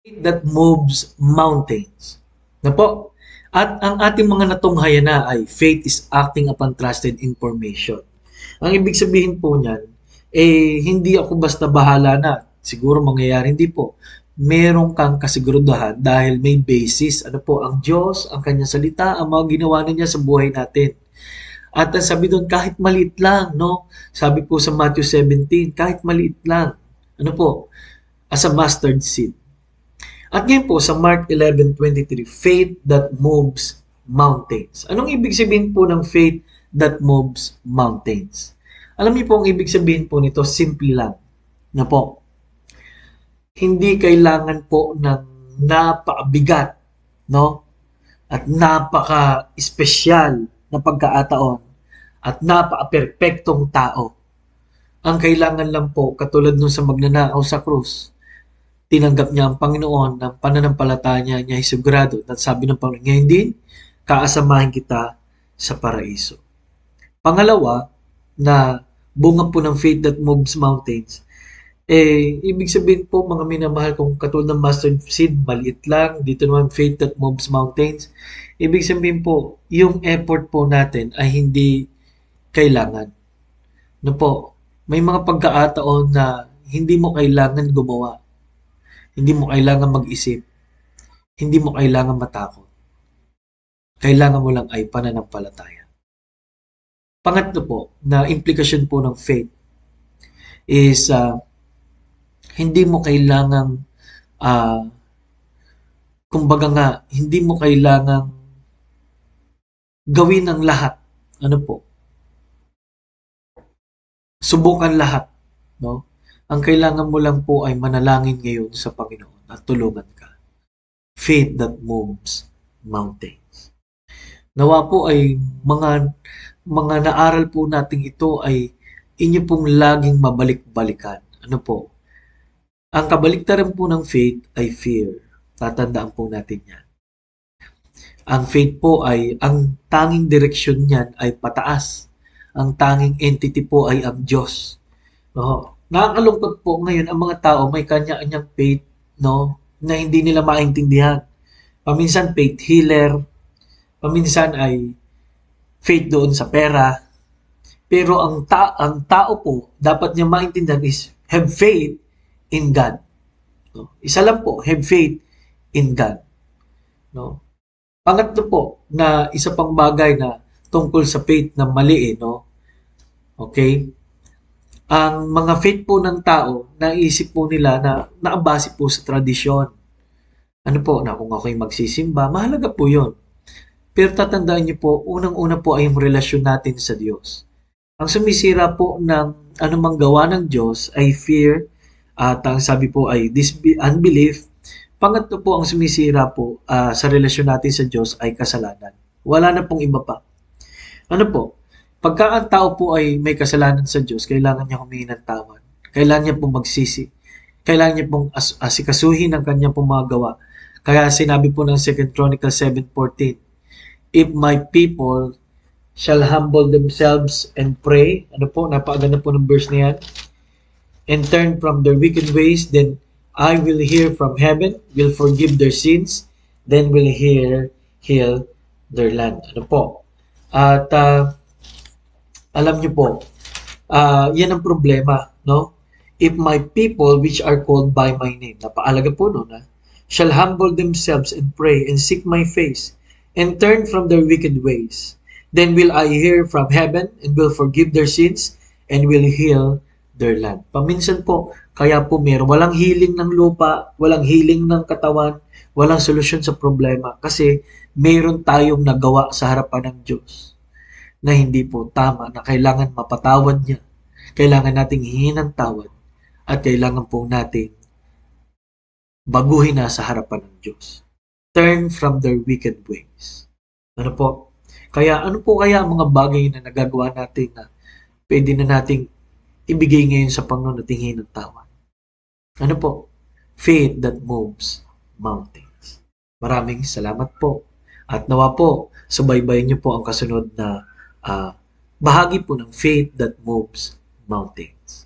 That moves mountains. Na po. At ang ating mga natunghayan na ay faith is acting upon trusted information. Ang ibig sabihin po niyan, hindi ako basta bahala na. Siguro mangyayari, hindi po. Meron kang kasiguraduhan dahil may basis. Ano po, ang Diyos, ang kanyang salita, ang mga ginawa na niya sa buhay natin. At ang sabi doon, kahit maliit lang, no? Sabi po sa Matthew 17, kahit maliit lang. Ano po? As a mustard seed. At ngayon po sa Mark 11:23, faith that moves mountains. Anong ibig sabihin po ng faith that moves mountains? Alam niyo po ang ibig sabihin po nito, simple lang. Na po, hindi kailangan po ng napakabigat, no? At napaka-espesyal na pagkataon at napaka-perpektong tao. Ang kailangan lang po, katulad nung sa magnanakaw sa krus, tinanggap niya ang Panginoon ng pananampalataya niya ay sigurado at sabi ng Panginoon, ngayon din, kaasamahin kita sa paraiso. Pangalawa, na bunga po ng faith that moves mountains, ibig sabihin po mga minamahal kong katulad ng mustard seed, maliit lang, dito naman faith that moves mountains, ibig sabihin po, yung effort po natin ay hindi kailangan. No po, may mga pagkakataon na hindi mo kailangan gumawa. Hindi mo kailangan mag-isip. Hindi mo kailangan matakot. Kailangan mo lang ay pananampalataya. Pangatlo po, na implikasyon po ng faith is hindi mo kailangang kumbaga nga, hindi mo kailangang gawin ang lahat. Ano po? Subukan lahat. No? Ang kailangan mo lang po ay manalangin ngayon sa Panginoon at tulungan ka. Faith that moves mountains. Nawa po ay mga naaral po nating ito ay inyo pong laging mabalik-balikan. Ano po? Ang kabaliktaran po ng faith ay fear. Tatandaan po natin yan. Ang faith po ay, ang tanging direksyon niyan ay pataas. Ang tanging entity po ay ang Diyos. No? Nakakalungkot po ngayon ang mga tao may kanya-kanyang faith, no, na hindi nila maintindihan. Paminsan faith healer, paminsan ay faith doon sa pera. Pero ang tao po dapat niya maintindihan is have faith in God. No? Isa lang po, have faith in God. No? Pangatlo po na isa pang bagay na tungkol sa faith na mali, no? Okay? Ang mga faith po ng tao, naisip po nila na naabase po sa tradisyon. Ano po, na kung ako'y magsisimba, mahalaga po yon. Pero tatandaan niyo po, unang-una po ay yung relasyon natin sa Diyos. Ang sumisira po ng anumang gawa ng Diyos ay fear, at ang sabi po ay unbelief. Pangatlo po, ang sumisira po sa relasyon natin sa Diyos ay kasalanan. Wala na pong iba pa. Ano po? Pagka ang tao po ay may kasalanan sa Diyos, kailangan niya humingi ng tawad. Kailangan niya pong magsisi. Kailangan niya pong asikasuhin ang kanyang pong mga gawa. Kaya sinabi po ng 2 Chronicles 7:14, if my people shall humble themselves and pray, ano po, napakaganda po ng verse na yan, and turn from their wicked ways, then I will hear from heaven, will forgive their sins, then will heal their land. Ano po? At alam niyo po, yan ang problema, no? If my people which are called by my name, napaalaga po nun, shall humble themselves and pray and seek my face and turn from their wicked ways, then will I hear from heaven and will forgive their sins and will heal their land. Paminsan po, kaya po walang healing ng lupa, walang healing ng katawan, walang solusyon sa problema kasi meron tayong nagawa sa harapan ng Diyos na hindi po tama, na kailangan mapatawad niya. Kailangan nating hingin ng tawad at kailangan po natin baguhin na sa harapan ng Diyos. Turn from their wicked ways. Ano po? Kaya ano po kaya ang mga bagay na nagagawa natin na pwede na nating ibigay ngayon sa Panginoon at hingin ng tawad? Ano po? Faith that moves mountains. Maraming salamat po. At nawa po, subaybayan niyo po ang kasunod na bahagi po ng faith that moves mountains.